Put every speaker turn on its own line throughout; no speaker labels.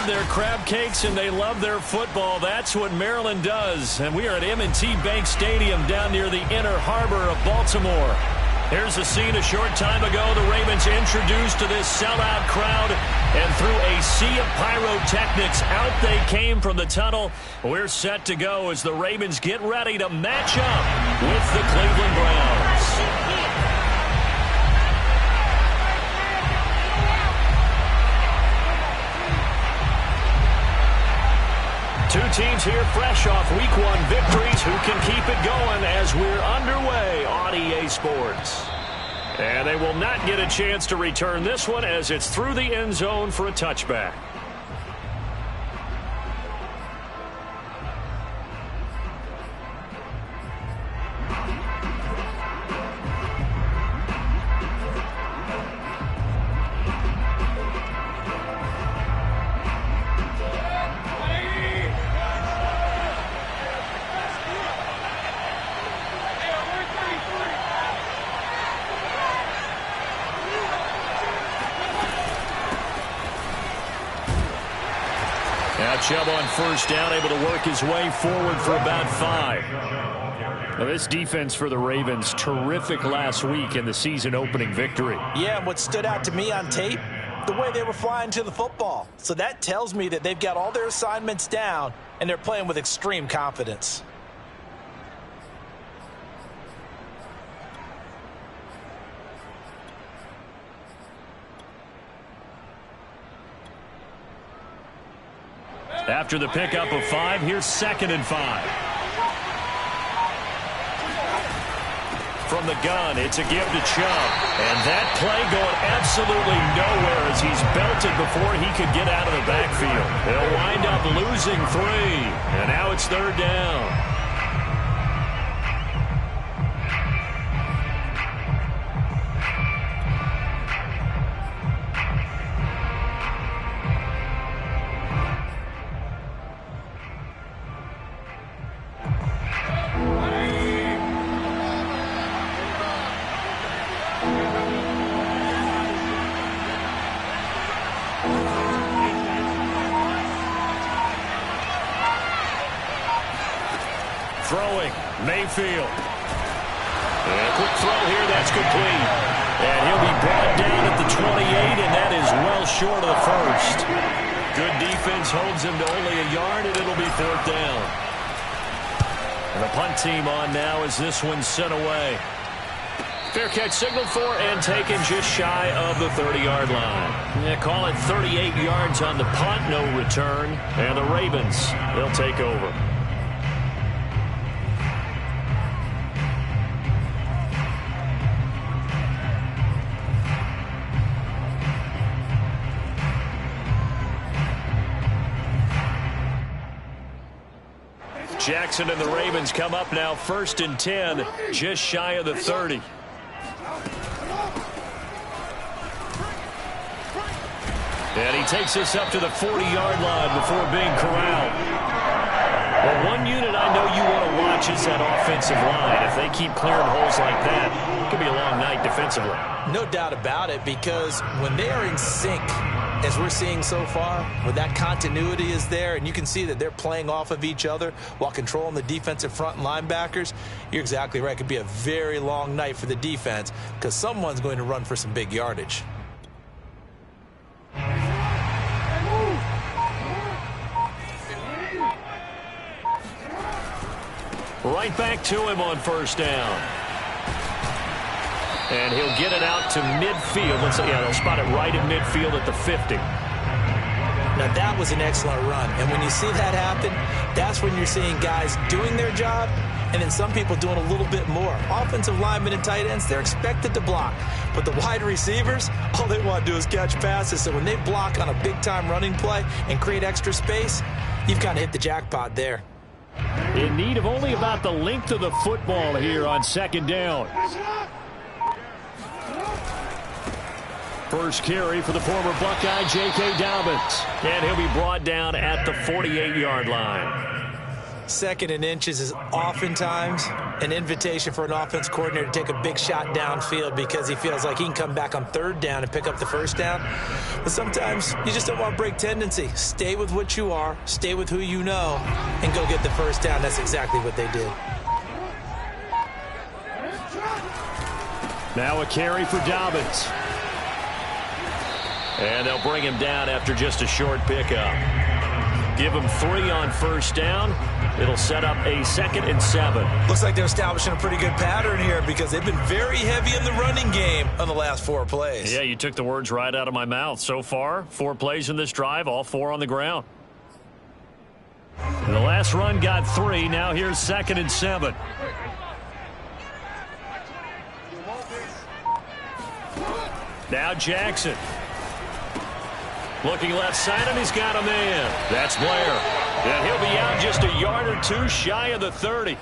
love their crab cakes and they love their football. That's what Maryland does. And we are at M&T Bank Stadium down near the Inner Harbor of Baltimore. Here's a scene a short time ago. The Ravens introduced to this sellout crowd, and through a sea of pyrotechnics, out they came from the tunnel. We're set to go as the Ravens get ready to match up with the Cleveland Browns. Two teams here fresh off Week 1 victories who can keep it going as we're underway on EA Sports. And they will not get a chance to return this one as it's through the end zone for a touchback. Chug on first down, able to work his way forward for about 5. Now this defense for the Ravens, terrific last week in the season-opening victory.
Yeah, and what stood out to me on tape, the way they were flying to the football. So that tells me that they've got all their assignments down, and they're playing with extreme confidence.
After the pickup of 5, here's 2nd and 5. From the gun, it's a give to Chug. And that play going absolutely nowhere as he's belted before he could get out of the backfield. They'll wind up losing 3. And now it's 3rd down. Throwing, Mayfield. And a quick throw here, that's complete. And he'll be brought down at the 28, and that is well short of the first. Good defense holds him to only a yard, and it'll be 4th down. And the punt team on now as this one's sent away. Fair catch signaled for and taken just shy of the 30-yard line. Yeah, call it 38 yards on the punt, no return. And the Ravens, they'll take over. Jackson and the Ravens come up now 1st and 10, just shy of the 30. And he takes us up to the 40-yard line before being corralled. Well, one unit I know you want to watch is that offensive line. If they keep clearing holes like that, it could be a long night defensively. No doubt about it, because when they are in sync, as we're seeing so far, where that continuity is there, and you can see that they're playing off of each other while controlling the defensive front and linebackers, you're exactly right. It could be a very long night for the defense because someone's going to run for some big yardage. Right back to him on 1st down. And he'll get it out to midfield. Let's see, yeah, they'll spot it right in midfield at the 50. Now, that was an excellent run. And when you see that happen, that's when you're seeing guys doing their job and then some people doing a little bit more. Offensive linemen and tight ends, they're expected to block. But the wide receivers, all they want to do is catch passes. So when they block on a big-time running play and create extra space, you've kind of hit the jackpot there. In need of only about the length of the football here on 2nd down. First carry for the former Buckeye, J.K. Dobbins. And he'll be brought down at the 48-yard line.
Second and inches is oftentimes an invitation for an offense coordinator to take a big shot downfield because he feels like he can come back on third down and pick up the first down. But sometimes you just don't want to break tendency. Stay with what you are, stay with who you know, and go get the first down. That's exactly what they did.
Now a carry for Dobbins. And they'll bring him down after just a short pickup. Give him 3 on first down. It'll set up a 2nd and 7.
Looks like they're establishing a pretty good pattern here because they've been very heavy in the running game on the last 4 plays.
Yeah, you took the words right out of my mouth. So far, 4 plays in this drive, all 4 on the ground. The last run got 3. Now here's 2nd and 7. Now Jackson. Looking left side, and he's got a man. That's Blair. And he'll be out just a yard or 2 shy of the 30.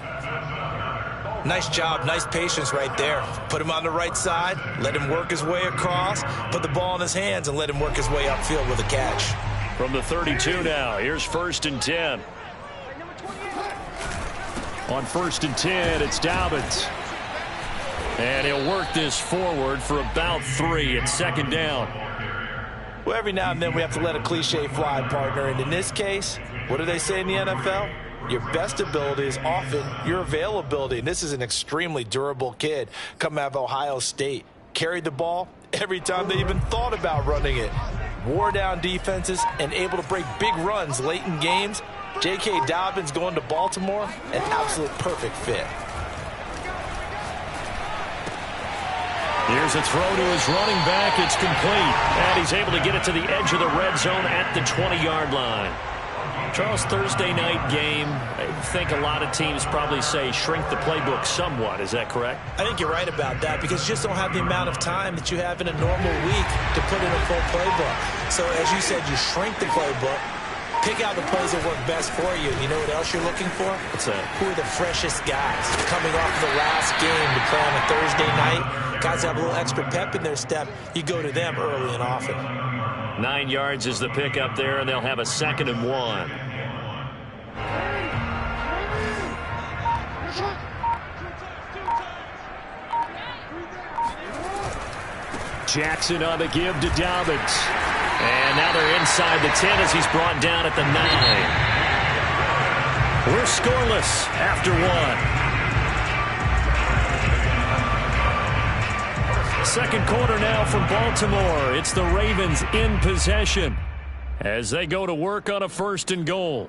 Nice job, nice patience right there. Put him on the right side, let him work his way across, put the ball in his hands, and let him work his way upfield with a catch.
From the 32 now, here's 1st and 10. On 1st and 10, it's Dobbins. And he'll work this forward for about 3 at 2nd down.
Well, every now and then we have to let a cliche fly, partner. And in this case, what do they say in the NFL? Your best ability is often your availability. And this is an extremely durable kid coming out of Ohio State. Carried the ball every time they even thought about running it. Wore down defenses and able to break big runs late in games. J.K. Dobbins going to Baltimore, an absolute perfect fit.
Here's a throw to his running back. It's complete. And he's able to get it to the edge of the red zone at the 20-yard line. Charles, Thursday night game, I think a lot of teams probably say shrink the playbook somewhat. Is that correct?
I think you're right about that because you just don't have the amount of time that you have in a normal week to put in a full playbook. So as you said, you shrink the playbook, pick out the plays that work best for you. You know what else you're looking for?
What's that?
Who are the freshest guys coming off the last game to play on a Thursday night? Guys have a little extra pep in their step. You go to them early and often.
9 yards is the pickup there, and they'll have a 2nd and 1. Jackson on the give to Dobbins. And now they're inside the 10 as he's brought down at the 9. We're scoreless after 1. Second quarter now from Baltimore. It's the Ravens in possession as they go to work on a 1st and goal.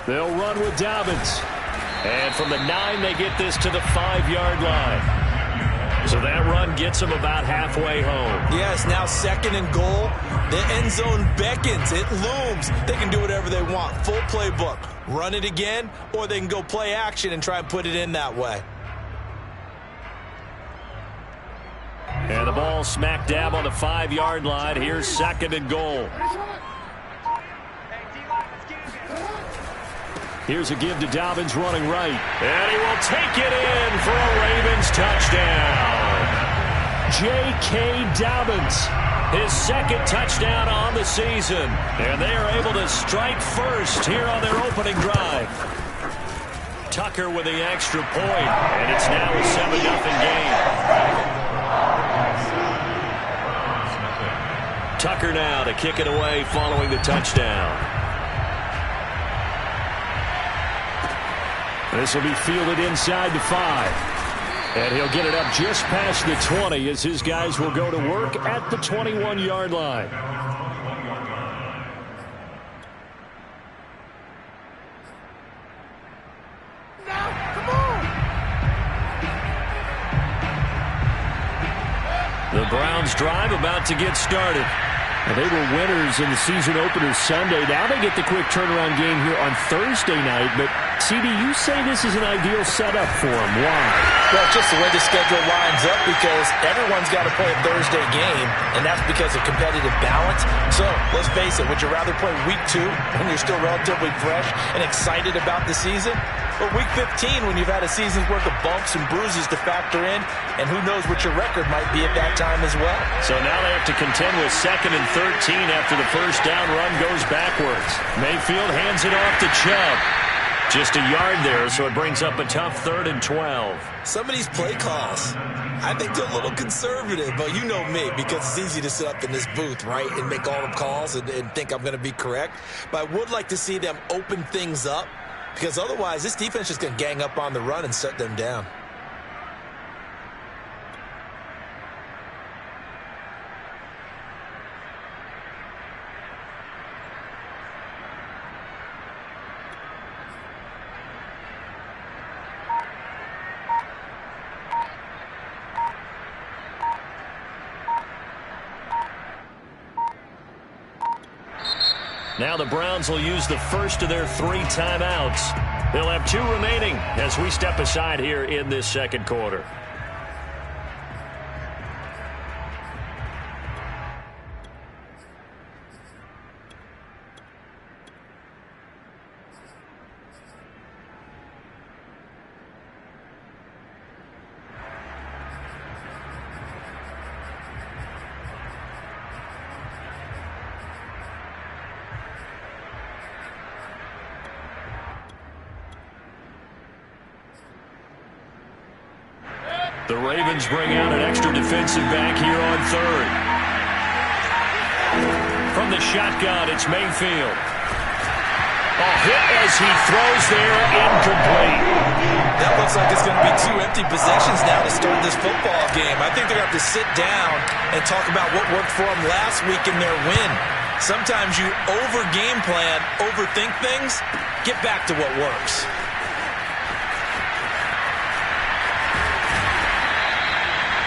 They'll run with Dobbins. And from the 9, they get this to the 5-yard line. So that run gets them about halfway home.
Yes, now 2nd and goal. The end zone beckons. It looms. They can do whatever they want. Full playbook. Run it again, or they can go play action and try and put it in that way.
And the ball smack dab on the 5-yard line. Here's 2nd and goal. Here's a give to Dobbins running right. And he will take it in for a Ravens touchdown. J.K. Dobbins, his 2nd touchdown on the season. And they are able to strike first here on their opening drive. Tucker with the extra point. And it's now a 7-0 game. Tucker now to kick it away following the touchdown. This will be fielded inside the 5. And he'll get it up just past the 20 as his guys will go to work at the 21-yard line.
Now, come on!
The Browns drive about to get started. And they were winners in the season opener Sunday. Now they get the quick turnaround game here on Thursday night, but CD, you say this is an ideal setup for him. Why?
Well, just the way the schedule lines up, because everyone's got to play a Thursday game, and that's because of competitive balance. So, let's face it, would you rather play Week 2 when you're still relatively fresh and excited about the season? Or Week 15 when you've had a season's worth of bumps and bruises to factor in, and who knows what your record might be at that time as well.
So now they have to contend with 2nd and 13 after the first down run goes backwards. Mayfield hands it off to Chug. Just a yard there, so it brings up a tough 3rd and 12.
Some of these play calls, I think they're a little conservative, but you know me, because it's easy to sit up in this booth, right, and make all the calls and think I'm going to be correct. But I would like to see them open things up, because otherwise this defense is going to gang up on the run and shut them down.
Now the Browns will use the first of their 3 timeouts. They'll have 2 remaining as we step aside here in this second quarter. The Ravens bring out an extra defensive back here on 3rd. From the shotgun, it's Mayfield. A hit as he throws there, incomplete.
That looks like it's going to be 2 empty possessions now to start this football game. I think they're going to have to sit down and talk about what worked for them last week in their win. Sometimes you over-game plan, overthink things, get back to what works.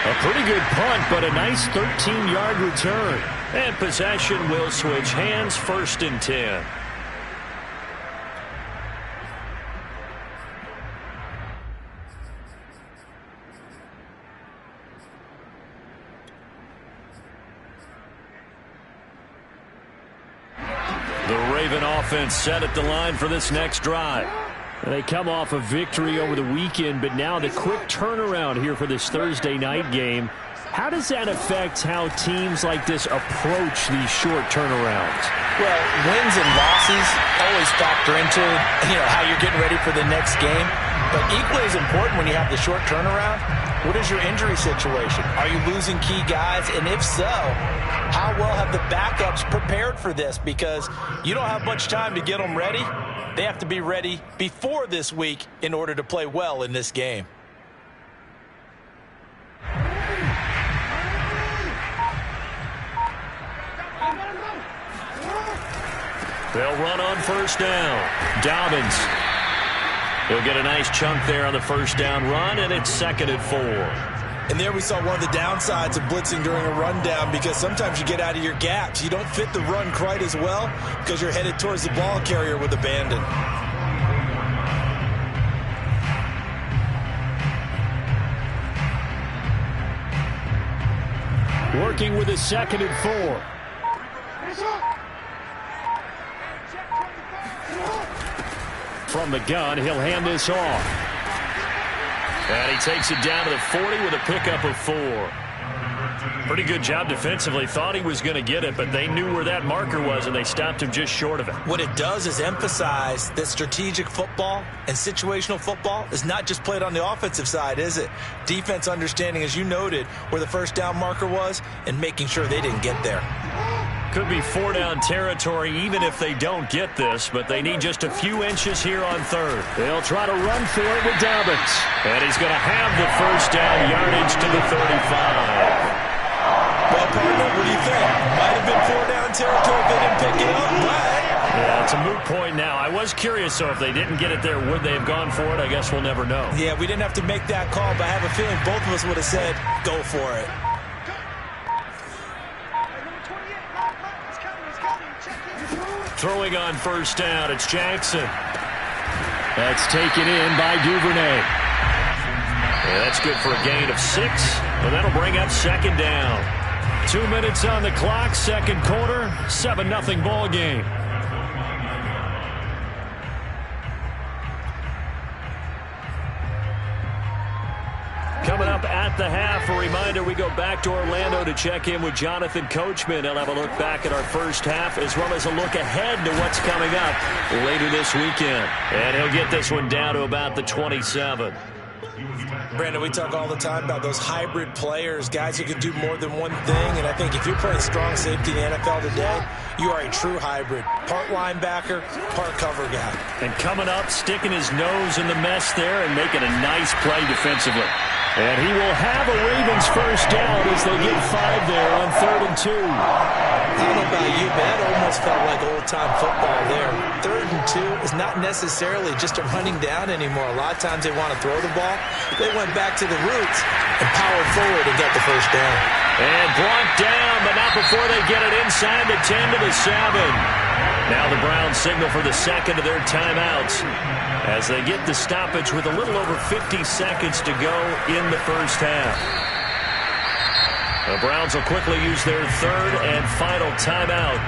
A pretty good punt, but a nice 13-yard return. And possession will switch hands, 1st and 10. The Raven offense set at the line for this next drive. They come off a victory over the weekend, but now the quick turnaround here for this Thursday night game. How does that affect how teams like this approach these short turnarounds?
Well, wins and losses always factor into, how you're getting ready for the next game. But equally as important when you have the short turnaround, what is your injury situation? Are you losing key guys? And if so, how well have the backups prepared for this? Because you don't have much time to get them ready. They have to be ready before this week in order to play well in this game.
They'll run on 1st down. Dobbins. He'll get a nice chunk there on the 1st down run, and it's 2nd and 4.
And there we saw one of the downsides of blitzing during a rundown, because sometimes you get out of your gaps. You don't fit the run quite as well because you're headed towards the ball carrier with abandon.
Working with a 2nd and 4. From the gun, he'll hand this off. And he takes it down to the 40 with a pickup of 4. Pretty good job defensively. Thought he was going to get it, but they knew where that marker was, and they stopped him just short of it.
What it does is emphasize that strategic football and situational football is not just played on the offensive side, is it? Defense understanding, as you noted, where the 1st down marker was and making sure they didn't get there.
Could be 4-down territory even if they don't get this, but they need just a few inches here on 3rd. They'll try to run for it with Dobbins. And he's going to have the 1st down yardage to the 35.
Well, partner, what do you think? Might have been 4-down territory if they didn't pick it up, but...
Yeah, it's a moot point now. I was curious, so if they didn't get it there, would they have gone for it? I guess we'll never know.
Yeah, we didn't have to make that call, but I have a feeling both of us would have said, go for it.
Throwing on 1st down, it's Jackson. That's taken in by Duvernay. Yeah, that's good for a gain of 6, but that'll bring up second down. 2 minutes on the clock, second quarter, 7-0 ball game. Coming up at the half, a reminder, we go back to Orlando to check in with Jonathan Coachman. He'll have a look back at our first half as well as a look ahead to what's coming up later this weekend. And he'll get this one down to about the 27.
Brandon, we talk all the time about those hybrid players, guys who can do more than one thing. And I think if you're playing strong safety in the NFL today, you are a true hybrid. Part linebacker, part cover guy.
And coming up, sticking his nose in the mess there and making a nice play defensively. And he will have a Ravens first down as they get 5 there on 3rd and 2.
I don't know about you, but that almost felt like old-time football there. 3rd and 2 is not necessarily just a running down anymore. A lot of times they want to throw the ball. They went back to the roots and powered forward and got the first down.
And brought down, but not before they get it inside the 10 to the 7. Now the Browns signal for the second of their timeouts as they get the stoppage with a little over 50 seconds to go in the first half. The Browns will quickly use their third and final timeout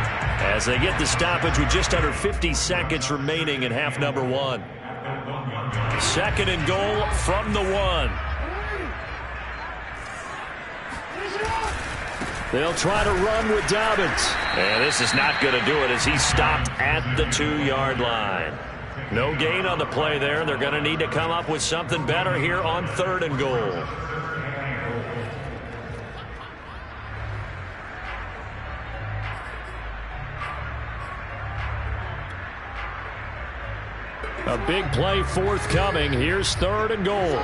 as they get the stoppage with just under 50 seconds remaining in half number 1. Second and goal from the 1. They'll try to run with Dobbins. And this is not going to do it as he's stopped at the 2-yard line. No gain on the play there. They're going to need to come up with something better here on 3rd and goal. A big play forthcoming. Here's 3rd and goal.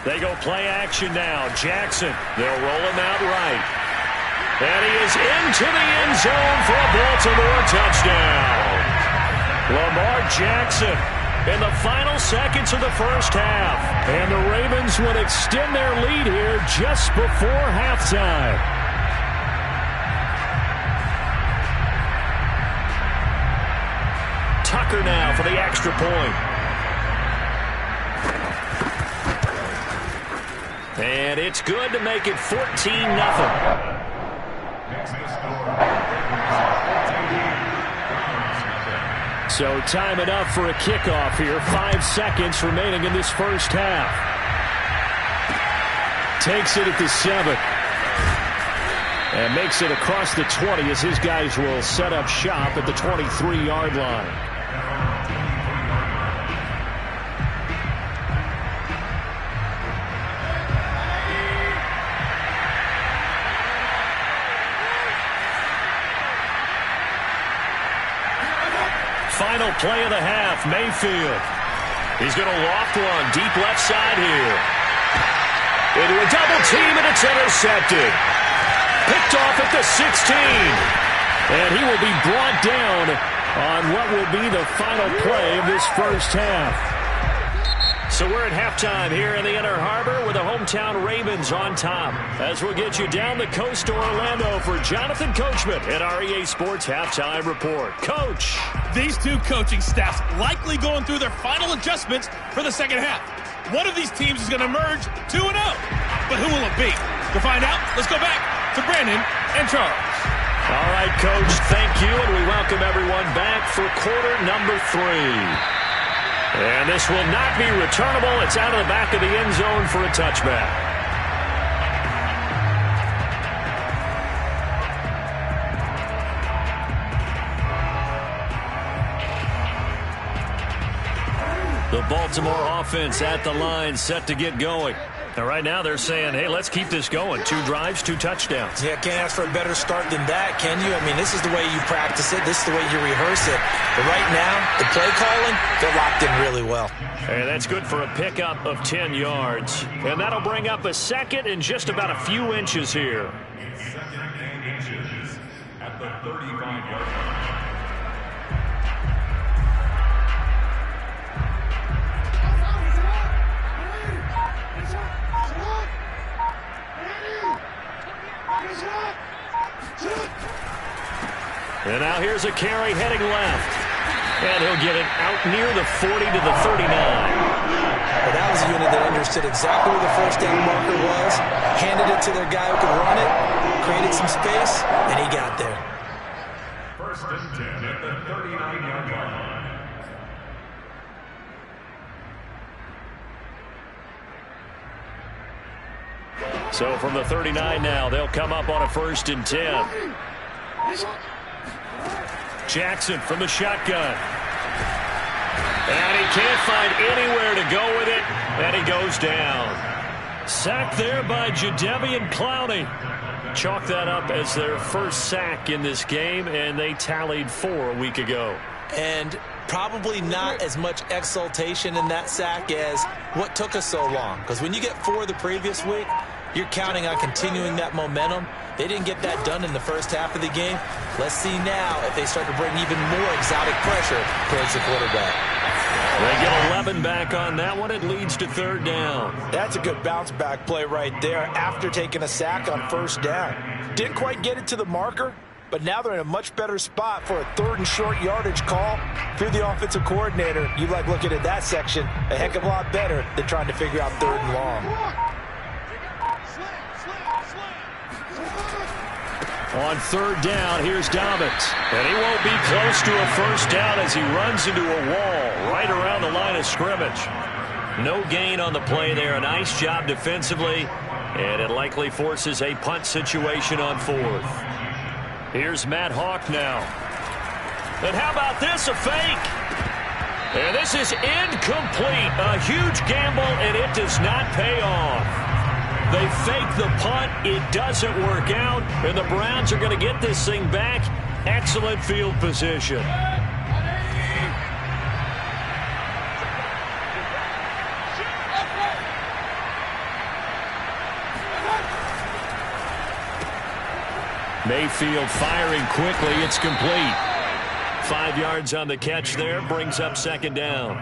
They go play action now. Jackson, they'll roll him out right. And he is into the end zone for a Baltimore touchdown. Lamar Jackson in the final seconds of the first half. And the Ravens would extend their lead here just before halftime. Tucker now for the extra point. And it's good to make it 14-0. So time enough for a kickoff here. 5 seconds remaining in this first half. Takes it at the 7. And makes it across the 20 as his guys will set up shop at the 23-yard line. Final play of the half, Mayfield. He's going to loft one deep left side here. Into a double team, and it's intercepted. Picked off at the 16. And he will be brought down on what will be the final play of this first half. So we're at halftime here in the Inner Harbor with the hometown Ravens on top. As we'll get you down the coast to Orlando for Jonathan Coachman at our EA Sports Halftime Report. Coach.
These two coaching staffs likely going through their final adjustments for the second half. One of these teams is going to emerge 2-0. But who will it be? To find out, let's go back to Brandon and Charles.
All right, Coach, thank you, and we welcome everyone back for quarter number 3. And this will not be returnable. It's out of the back of the end zone for a touchback. The Baltimore offense at the line, set to get going. And right now they're saying, hey, let's keep this going. 2 drives, 2 touchdowns.
Yeah, can't ask for a better start than that, can you? I mean, this is the way you practice it. This is the way you rehearse it. But right now, the play calling, they're locked in really well.
And that's good for a pickup of 10 yards. And that'll bring up a second and just about a few inches here.
Second and inches at the 35-yard line.
And now here's a carry heading left. And he'll get it out near the 40 to the 39.
Well, that was a unit that understood exactly where the first down marker was, handed it to their guy who could run it, created some space, and he got there.
First and 10 at the 39-yard line.
So from the 39 now, they'll come up on a 1st and 10. Jackson from the shotgun. And he can't find anywhere to go with it, and he goes down. Sacked there by Jadeveon Clowney. Chalk that up as their first sack in this game, and they tallied 4 a week ago.
And probably not as much exultation in that sack as what took us so long. Because when you get 4 the previous week, you're counting on continuing that momentum. They didn't get that done in the first half of the game. Let's see now if they start to bring even more exotic pressure towards the quarterback.
They get 11 back on that one. It leads to 3rd down.
That's a good bounce back play right there after taking a sack on 1st down. Didn't quite get it to the marker, but now they're in a much better spot for a 3rd and short yardage call. If you're the offensive coordinator, you like looking at that section a heck of a lot better than trying to figure out 3rd and long.
On 3rd down, here's Dobbins. And he won't be close to a 1st down as he runs into a wall right around the line of scrimmage. No gain on the play there. A nice job defensively. And it likely forces a punt situation on 4th. Here's Matt Hawk now. And how about this? A fake. And this is incomplete. A huge gamble, and it does not pay off. They fake the punt. It doesn't work out. And the Browns are going to get this thing back. Excellent field position. Mayfield firing quickly. It's complete. 5 yards on the catch there. Brings up 2nd down.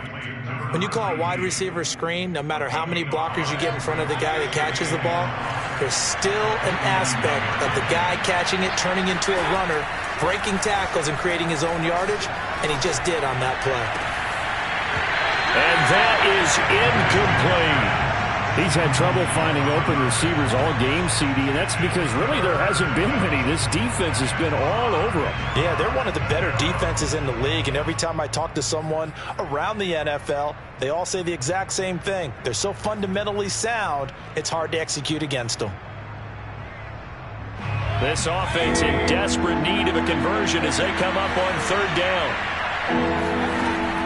When you call a wide receiver screen, no matter how many blockers you get in front of the guy that catches the ball, there's still an aspect of the guy catching it, turning into a runner, breaking tackles and creating his own yardage, and he just did on that play.
And that is incomplete. He's had trouble finding open receivers all game, CD, and that's because really there hasn't been many. This defense has been all over them.
Yeah, they're one of the better defenses in the league, and every time I talk to someone around the NFL, they all say the exact same thing. They're so fundamentally sound, it's hard to execute against them.
This offense in desperate need of a conversion as they come up on 3rd down.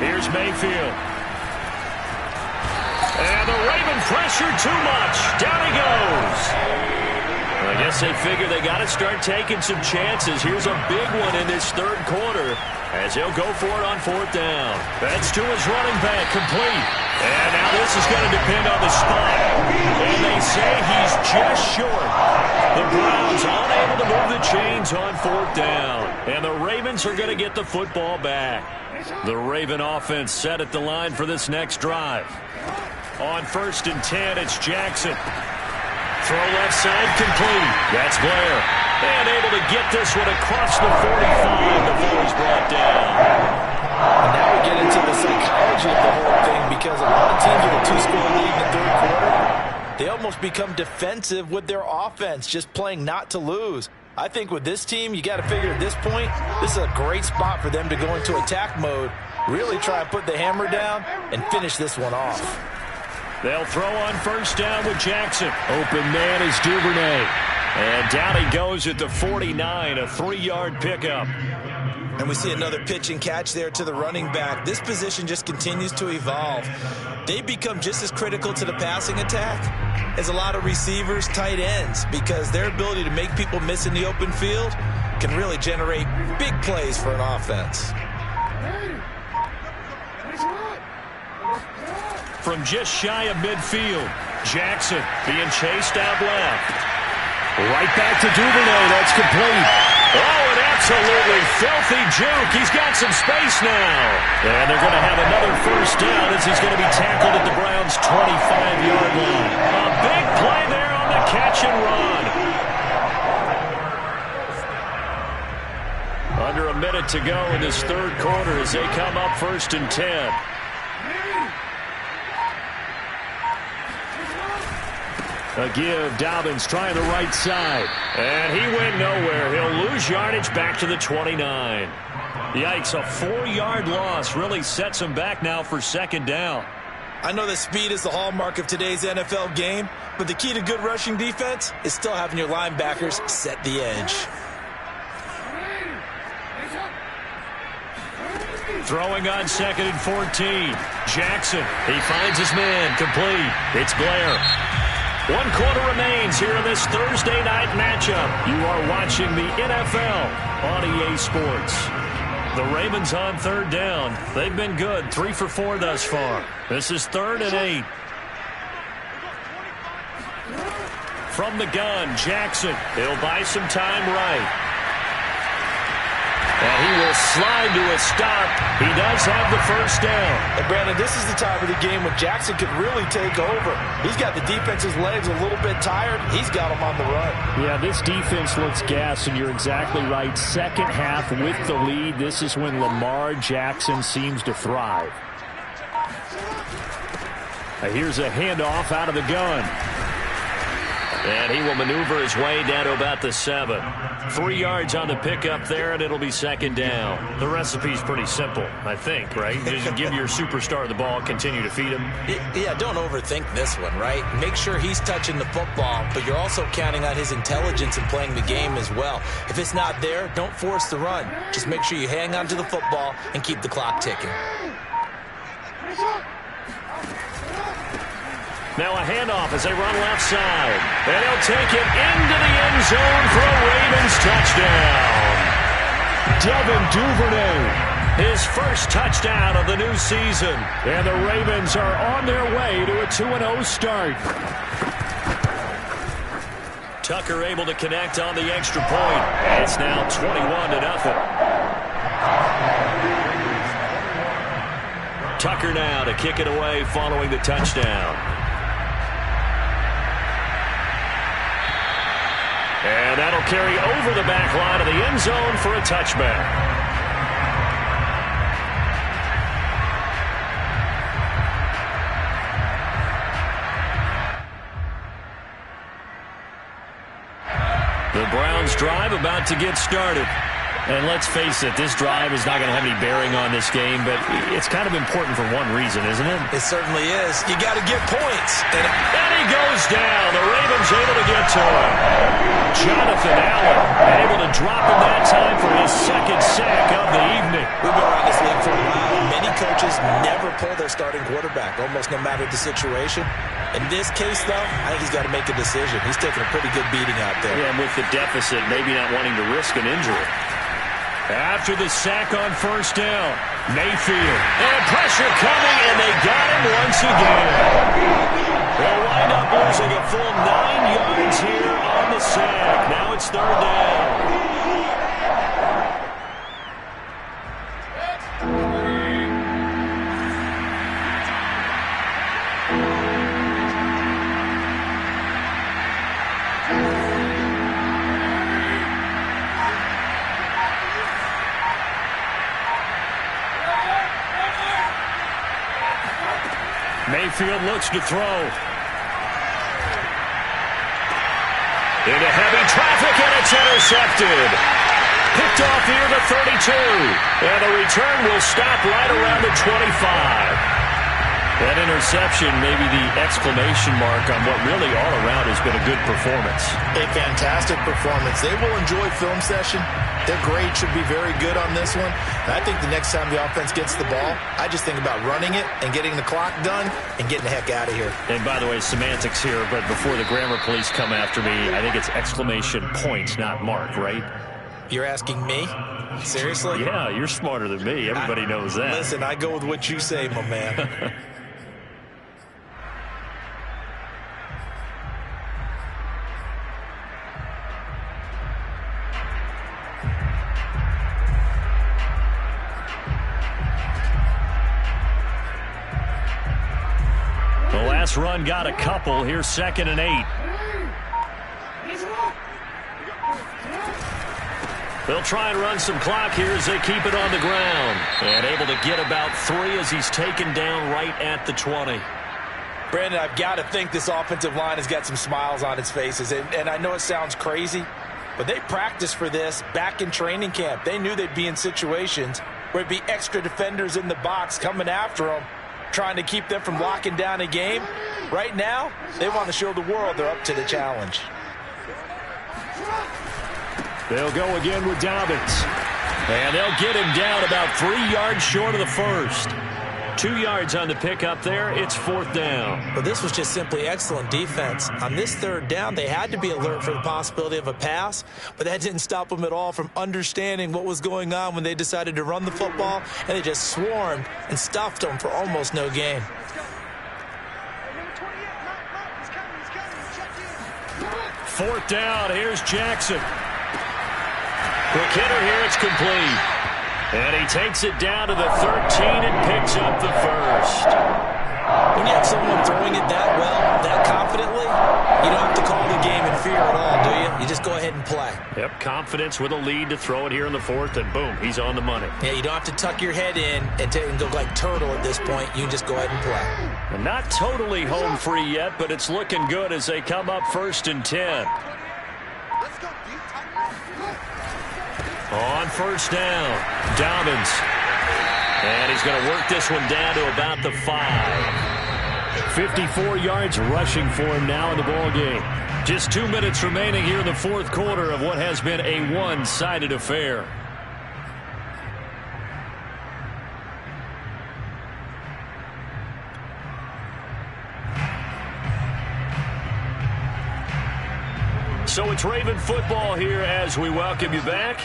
Here's Mayfield. And the Raven pressure too much. Down he goes. I guess they figure they got to start taking some chances. Here's a big one in this 3rd quarter as he'll go for it on 4th down. That's to his running back, complete. And now this is going to depend on the spot. And they say he's just short. The Browns unable to move the chains on 4th down. And the Ravens are going to get the football back. The Raven offense set at the line for this next drive. On 1st and 10, it's Jackson. Throw left side, complete. That's Blair. And able to get this one across the 45 before he's brought down.
And now we get into the psychology of the whole thing, because a lot of teams with a 2-score lead in the 3rd quarter, they almost become defensive with their offense, just playing not to lose. I think with this team, you got to figure at this point, this is a great spot for them to go into attack mode, really try and put the hammer down and finish this one off.
They'll throw on 1st down with Jackson. Open man is Duvernay. And down he goes at the 49, a 3-yard pickup.
And we see another pitch and catch there to the running back. This position just continues to evolve. They become just as critical to the passing attack as a lot of receivers, tight ends, because their ability to make people miss in the open field can really generate big plays for an offense.
From just shy of midfield, Jackson being chased out left. Right back to Duvernay. That's complete. Oh, an absolutely filthy juke. He's got some space now. And they're going to have another first down as he's going to be tackled at the Browns' 25-yard line. A big play there on the catch and run. Under a minute to go in this third quarter as they come up 1st and 10. A give, Dobbins trying the right side. And he went nowhere. He'll lose yardage back to the 29. Yikes, a 4-yard loss really sets him back now for 2nd down.
I know that speed is the hallmark of today's NFL game, but the key to good rushing defense is still having your linebackers set the edge.
Throwing on 2nd and 14. Jackson, he finds his man, complete. It's Blair. 1 quarter remains here in this Thursday night matchup. You are watching the NFL on EA Sports. The Ravens on 3rd down. They've been good, 3 for 4 thus far. This is 3rd and 8. From the gun, Jackson. He'll buy some time right. And he will slide to a stop. He does have the first down.
And Brandon, this is the time of the game when Jackson could really take over. He's got the defense's legs a little bit tired. He's got them on the run.
Yeah, this defense looks gassed, and you're exactly right. Second half with the lead, this is when Lamar Jackson seems to thrive.
Now here's a handoff out of the gun. And he will maneuver his way down to about the 7. 3 yards on the pickup there, and it'll be 2nd down. The recipe's pretty simple, I think, right? Just give your superstar the ball, continue to feed him.
Yeah, don't overthink this one, right? Make sure he's touching the football, but you're also counting on his intelligence in playing the game as well. If it's not there, don't force the run. Just make sure you hang on to the football and keep the clock ticking.
Now a handoff as they run left side. And he'll take it into the end zone for a Ravens touchdown. Devin Duvernay, his first touchdown of the new season. And the Ravens are on their way to a 2-0 start. Tucker able to connect on the extra point. And it's now 21-0. Tucker now to kick it away following the touchdown. And that'll carry over the back line of the end zone for a touchback. The Browns drive about to get started. And let's face it, this drive is not going to have any bearing on this game, but it's kind of important for one reason, isn't it?
It certainly is. You got to get points.
And he goes down. The Ravens able to get to him. Jonathan Allen able to drop him that time for his 2nd sack of the evening.
We've been around this league for a while. Many coaches never pull their starting quarterback, almost no matter the situation. In this case, though, I think he's got to make a decision. He's taking a pretty good beating out there.
Yeah, and with the deficit, maybe not wanting to risk an injury. After the sack on 1st down, Mayfield. And pressure coming, and they got him once again. They'll wind up losing a full 9 yards here on the sack. Now it's 3rd down. Mayfield looks to throw. Into heavy traffic, and it's intercepted. Picked off near the 32. And the return will stop right around the 25. That interception, maybe the exclamation mark on what really all around has been a good performance.
A fantastic performance. They will enjoy film session. Their grade should be very good on this one. And I think the next time the offense gets the ball, I just think about running it and getting the clock done and getting the heck out of here.
And by the way, semantics here, but before the grammar police come after me, I think it's exclamation point, not mark, right?
You're asking me? Seriously?
Yeah, you're smarter than me. Everybody knows that.
Listen, I go with what you say, my man.
The last run got a couple. Here's 2nd and 8. They'll try and run some clock here as they keep it on the ground. And able to get about 3 as he's taken down right at the 20.
Brandon, I've got to think this offensive line has got some smiles on its faces. And I know it sounds crazy, but they practiced for this back in training camp. They knew they'd be in situations where it'd be extra defenders in the box coming after them, trying to keep them from locking down a game. Right now, they want to show the world they're up to the challenge.
They'll go again with Dobbins.
And they'll get him down about 3 yards short of the first. 2 yards on the pickup there. It's 4th down.
But this was just simply excellent defense. On this 3rd down, they had to be alert for the possibility of a pass, but that didn't stop them at all from understanding what was going on when they decided to run the football, and they just swarmed and stuffed them for almost no gain.
Fourth down. Here's Jackson. Quick hitter here. It's complete. And he takes it down to the 13 and picks up the first.
When you have someone throwing it that well, that confidently, you don't have to call the game in fear at all, do you? You just go ahead and play.
Yep, confidence with a lead to throw it here in the 4th, and boom, he's on the money.
Yeah, you don't have to tuck your head in and go like turtle at this point. You can just go ahead and play.
And not totally home free yet, but it's looking good as they come up 1st and 10. On 1st down, Dobbins. And he's going to work this one down to about the 5.
54 yards rushing for him now in the ball game.
Just 2 minutes remaining here in the 4th quarter of what has been a one-sided affair. So it's Raven football here as we welcome you back.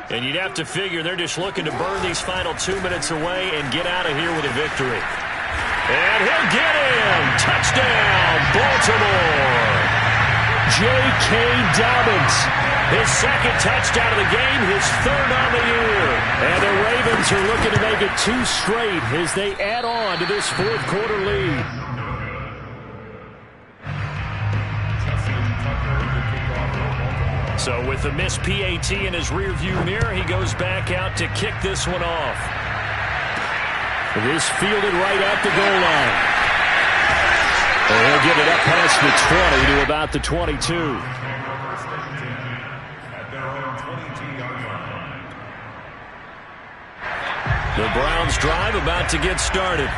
And you'd have to figure they're just looking to burn these final 2 minutes away and get out of here with a victory. And he'll get him! Touchdown, Baltimore!
J.K. Dobbins.
His 2nd touchdown of the game, his 3rd on the year.
And the Ravens are looking to make it 2 straight as they add on to this 4th quarter lead.
So with the missed PAT in his rearview mirror, he goes back out to kick this one off.
This fielded right at the goal line. And he'll get it up past the 20 to about the 22.
The Browns drive about to get started.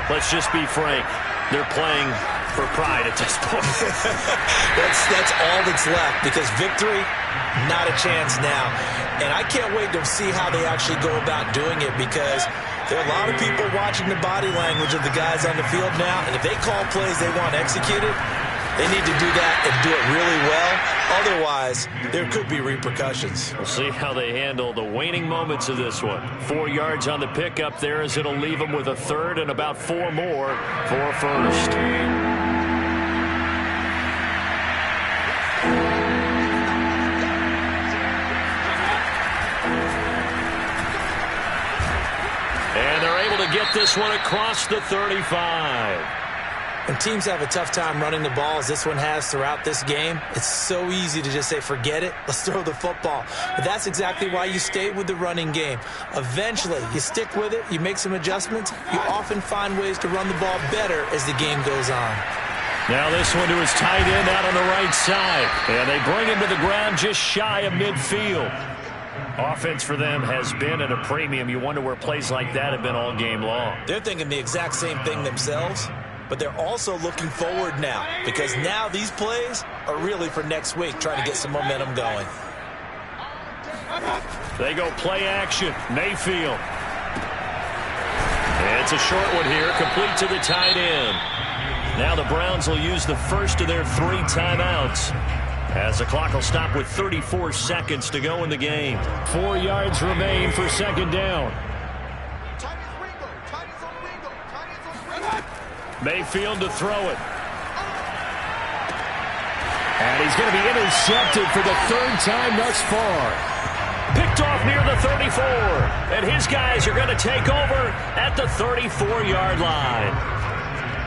Let's just be frank. They're playing for pride at this point.
That's all that's left, because victory, not a chance now. And I can't wait to see how they actually go about doing it, because there are a lot of people watching the body language of the guys on the field now, and if they call plays they want executed, they need to do that and do it really well. Otherwise, there could be repercussions.
We'll see how they handle the waning moments of this one. 4 yards on the pickup there as it'll leave them with a 3rd and about 4 more for a 1st. And they're able to get this one across the 35.
When teams have a tough time running the ball, as this one has throughout this game, it's so easy to just say, forget it, let's throw the football. But that's exactly why you stay with the running game. Eventually, you stick with it, you make some adjustments, you often find ways to run the ball better as the game goes on.
Now this one to his tight end out on the right side. And they bring him to the ground just shy of midfield. Offense for them has been at a premium. You wonder where plays like that have been all game long.
They're thinking the exact same thing themselves, but they're also looking forward now because now these plays are really for next week, trying to get some momentum going.
They go play action. Mayfield. It's a short one here, complete to the tight end. Now the Browns will use the first of their 3 timeouts, as the clock will stop with 34 seconds to go in the game.
4 yards remain for second down.
Mayfield to throw it.
And he's going to be intercepted for the 3rd time thus far.
Picked off near the 34. And his guys are going to take over at the 34-yard line.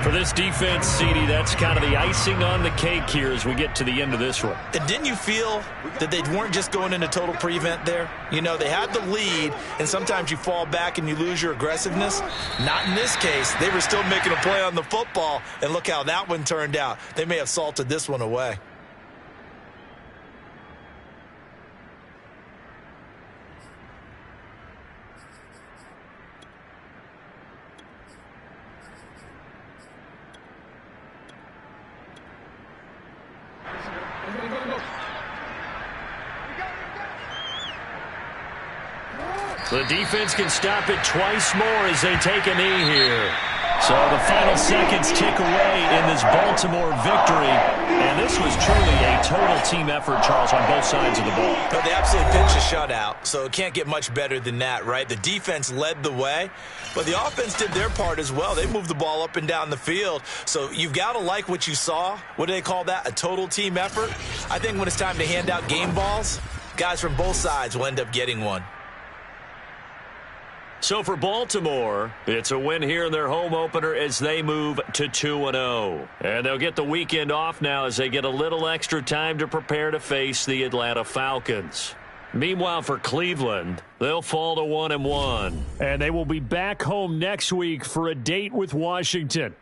For this defense, CD, that's kind of the icing on the cake here as we get to the end of this one.
And didn't you feel that they weren't just going into total prevent there? You know, they had the lead, and sometimes you fall back and you lose your aggressiveness. Not in this case. They were still making a play on the football, and look how that one turned out. They may have salted this one away.
The defense can stop it twice more as they take a knee here. So the final seconds tick away in this Baltimore victory. And this was truly a total team effort, Charles, on both sides of the ball.
But they absolutely pitched a shutout, so it can't get much better than that, right? The defense led the way, but the offense did their part as well. They moved the ball up and down the field. So you've got to like what you saw. What do they call that? A total team effort? I think when it's time to hand out game balls, guys from both sides will end up getting one.
So for Baltimore, it's a win here in their home opener as they move to 2-0. And they'll get the weekend off now as they get a little extra time to prepare to face the Atlanta Falcons. Meanwhile, for Cleveland, they'll fall to 1-1.
And they will be back home next week for a date with Washington.